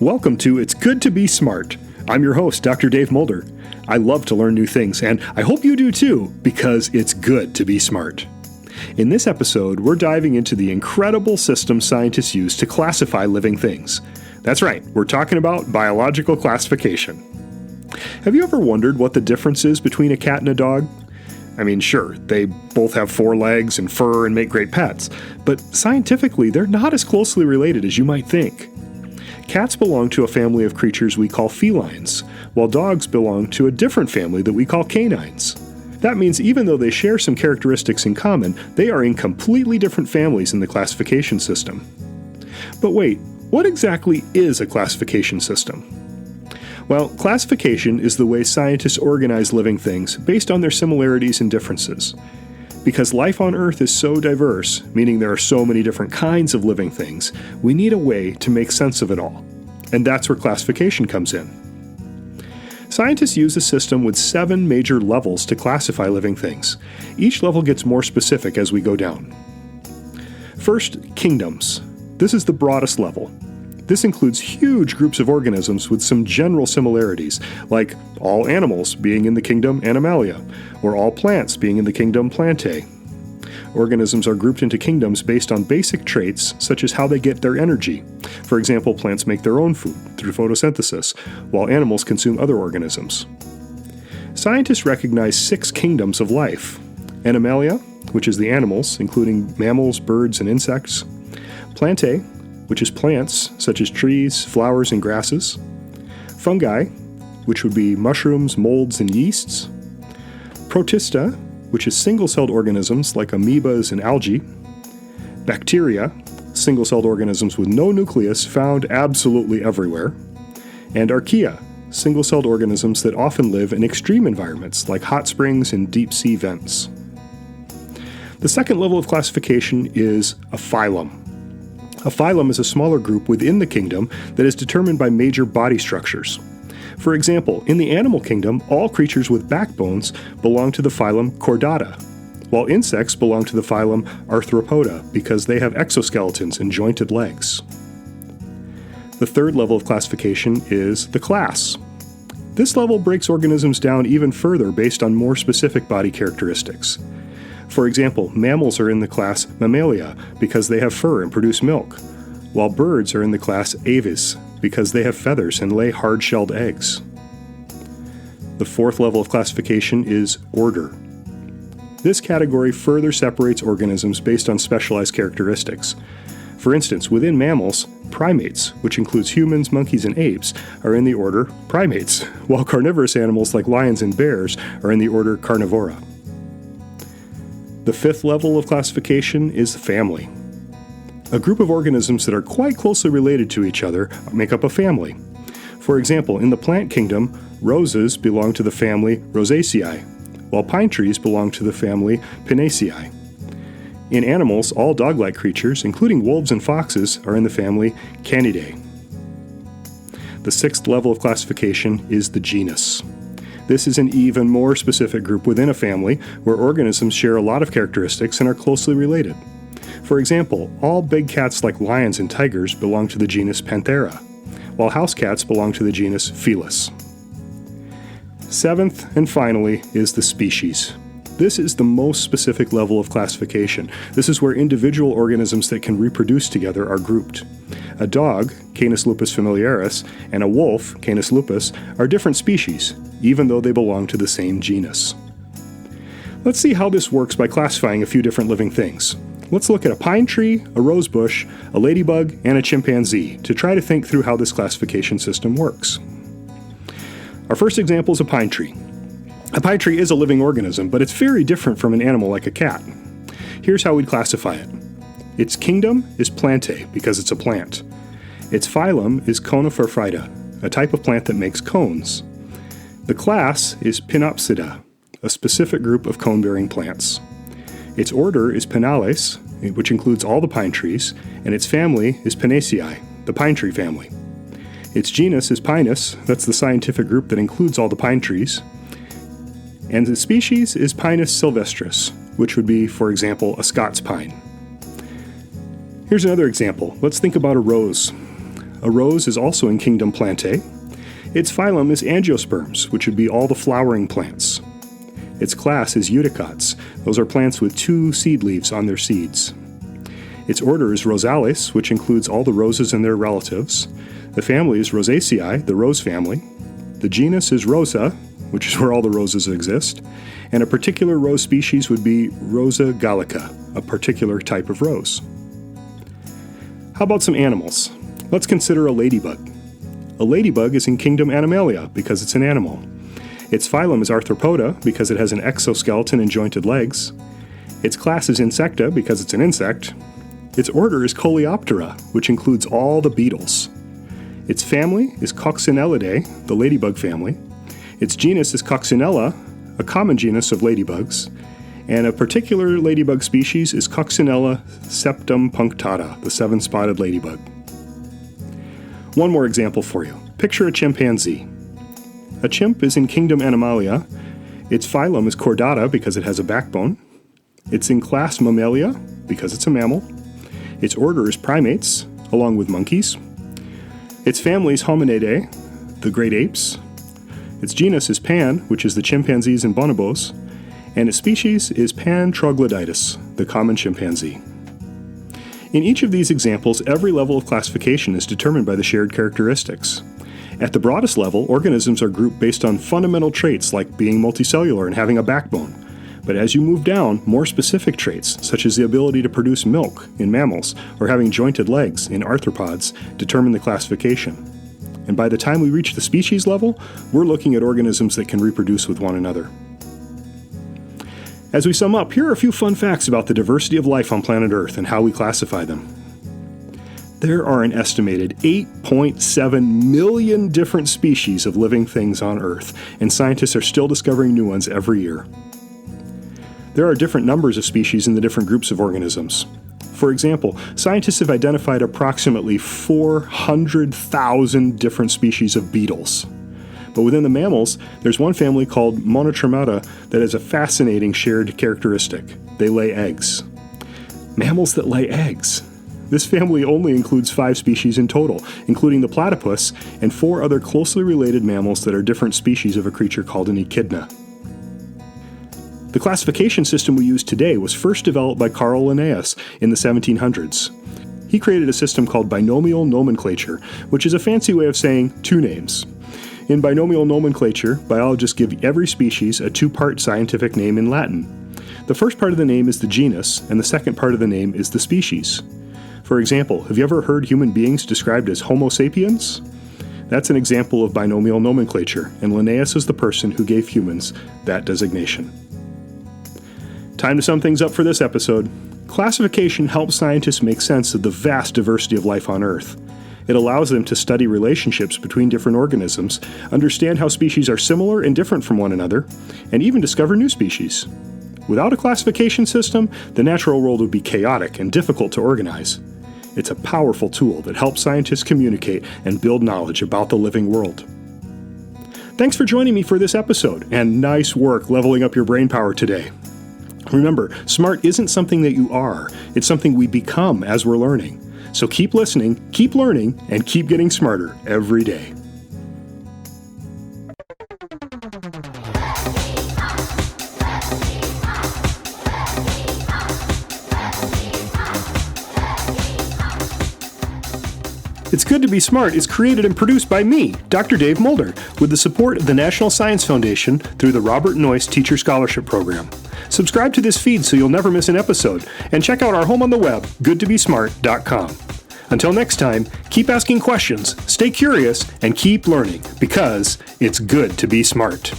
Welcome to It's Good to Be Smart. I'm your host, Dr. Dave Mulder. I love to learn new things, and I hope you do too, because it's good to be smart. In this episode, we're diving into the incredible system scientists use to classify living things. That's right, we're talking about biological classification. Have you ever wondered what the difference is between a cat and a dog? I mean, sure, they both have 4 legs and fur and make great pets, but scientifically, they're not as closely related as you might think. Cats belong to a family of creatures we call felines, while dogs belong to a different family that we call canines. That means even though they share some characteristics in common, they are in completely different families in the classification system. But wait, what exactly is a classification system? Well, classification is the way scientists organize living things based on their similarities and differences. Because life on Earth is so diverse, meaning there are so many different kinds of living things, we need a way to make sense of it all. And that's where classification comes in. Scientists use a system with 7 major levels to classify living things. Each level gets more specific as we go down. First, kingdoms. This is the broadest level. This includes huge groups of organisms with some general similarities, like all animals being in the kingdom Animalia, or all plants being in the kingdom Plantae. Organisms are grouped into kingdoms based on basic traits, such as how they get their energy. For example, plants make their own food through photosynthesis, while animals consume other organisms. Scientists recognize 6 kingdoms of life: Animalia, which is the animals, including mammals, birds, and insects; Plantae, which is plants, such as trees, flowers, and grasses; fungi, which would be mushrooms, molds, and yeasts; protista, which is single-celled organisms like amoebas and algae; bacteria, single-celled organisms with no nucleus found absolutely everywhere; and archaea, single-celled organisms that often live in extreme environments like hot springs and deep-sea vents. The second level of classification is a phylum. A phylum is a smaller group within the kingdom that is determined by major body structures. For example, in the animal kingdom, all creatures with backbones belong to the phylum Chordata, while insects belong to the phylum Arthropoda because they have exoskeletons and jointed legs. The third level of classification is the class. This level breaks organisms down even further based on more specific body characteristics. For example, mammals are in the class Mammalia because they have fur and produce milk, while birds are in the class Aves because they have feathers and lay hard-shelled eggs. The fourth level of classification is order. This category further separates organisms based on specialized characteristics. For instance, within mammals, primates, which includes humans, monkeys, and apes, are in the order Primates, while carnivorous animals like lions and bears are in the order Carnivora. The fifth level of classification is family. A group of organisms that are quite closely related to each other make up a family. For example, in the plant kingdom, roses belong to the family Rosaceae, while pine trees belong to the family Pinaceae. In animals, all dog-like creatures, including wolves and foxes, are in the family Canidae. The sixth level of classification is the genus. This is an even more specific group within a family where organisms share a lot of characteristics and are closely related. For example, all big cats like lions and tigers belong to the genus Panthera, while house cats belong to the genus Felis. Seventh and finally is the species. This is the most specific level of classification. This is where individual organisms that can reproduce together are grouped. A dog, Canis lupus familiaris, and a wolf, Canis lupus, are different species, even though they belong to the same genus. Let's see how this works by classifying a few different living things. Let's look at a pine tree, a rose bush, a ladybug, and a chimpanzee to try to think through how this classification system works. Our first example is a pine tree. A pine tree is a living organism, but it's very different from an animal like a cat. Here's how we'd classify it. Its kingdom is Plantae because it's a plant. Its phylum is Coniferae, a type of plant that makes cones. The class is Pinopsida, a specific group of cone-bearing plants. Its order is Pinales, which includes all the pine trees, and its family is Pinaceae, the pine tree family. Its genus is Pinus, that's the scientific group that includes all the pine trees. And its species is Pinus sylvestris, which would be, for example, a Scots pine. Here's another example. Let's think about a rose. A rose is also in kingdom Plantae. Its phylum is Angiosperms, which would be all the flowering plants. Its class is Eudicots. Those are plants with 2 seed leaves on their seeds. Its order is Rosales, which includes all the roses and their relatives. The family is Rosaceae, the rose family. The genus is Rosa, which is where all the roses exist. And a particular rose species would be Rosa gallica, a particular type of rose. How about some animals? Let's consider a ladybug. A ladybug is in kingdom Animalia because it's an animal. Its phylum is Arthropoda because it has an exoskeleton and jointed legs. Its class is Insecta because it's an insect. Its order is Coleoptera, which includes all the beetles. Its family is Coccinellidae, the ladybug family. Its genus is Coccinella, a common genus of ladybugs. And a particular ladybug species is Coccinella septempunctata, the 7-spotted ladybug. One more example for you. Picture a chimpanzee. A chimp is in kingdom Animalia. Its phylum is Chordata because it has a backbone. It's in class Mammalia because it's a mammal. Its order is Primates, along with monkeys. Its family is Hominidae, the great apes. Its genus is Pan, which is the chimpanzees and bonobos. And its species is Pan troglodytes, the common chimpanzee. In each of these examples, every level of classification is determined by the shared characteristics. At the broadest level, organisms are grouped based on fundamental traits like being multicellular and having a backbone. But as you move down, more specific traits, such as the ability to produce milk in mammals or having jointed legs in arthropods, determine the classification. And by the time we reach the species level, we're looking at organisms that can reproduce with one another. As we sum up, here are a few fun facts about the diversity of life on planet Earth and how we classify them. There are an estimated 8.7 million different species of living things on Earth, and scientists are still discovering new ones every year. There are different numbers of species in the different groups of organisms. For example, scientists have identified approximately 400,000 different species of beetles. But within the mammals, there's one family called Monotremata that has a fascinating shared characteristic. They lay eggs. Mammals that lay eggs. This family only includes 5 species in total, including the platypus and 4 other closely related mammals that are different species of a creature called an echidna. The classification system we use today was first developed by Carl Linnaeus in the 1700s. He created a system called binomial nomenclature, which is a fancy way of saying 2 names. In binomial nomenclature, biologists give every species a 2-part scientific name in Latin. The first part of the name is the genus, and the second part of the name is the species. For example, have you ever heard human beings described as Homo sapiens? That's an example of binomial nomenclature, and Linnaeus is the person who gave humans that designation. Time to sum things up for this episode. Classification helps scientists make sense of the vast diversity of life on Earth. It allows them to study relationships between different organisms, understand how species are similar and different from one another, and even discover new species. Without a classification system, the natural world would be chaotic and difficult to organize. It's a powerful tool that helps scientists communicate and build knowledge about the living world. Thanks for joining me for this episode, and nice work leveling up your brain power today. Remember, smart isn't something that you are, it's something we become as we're learning. So keep listening, keep learning, and keep getting smarter every day. It's Good to Be Smart is created and produced by me, Dr. Dave Mulder, with the support of the National Science Foundation through the Robert Noyce Teacher Scholarship Program. Subscribe to this feed so you'll never miss an episode, and check out our home on the web, goodtobesmart.com. Until next time, keep asking questions, stay curious, and keep learning, because it's good to be smart.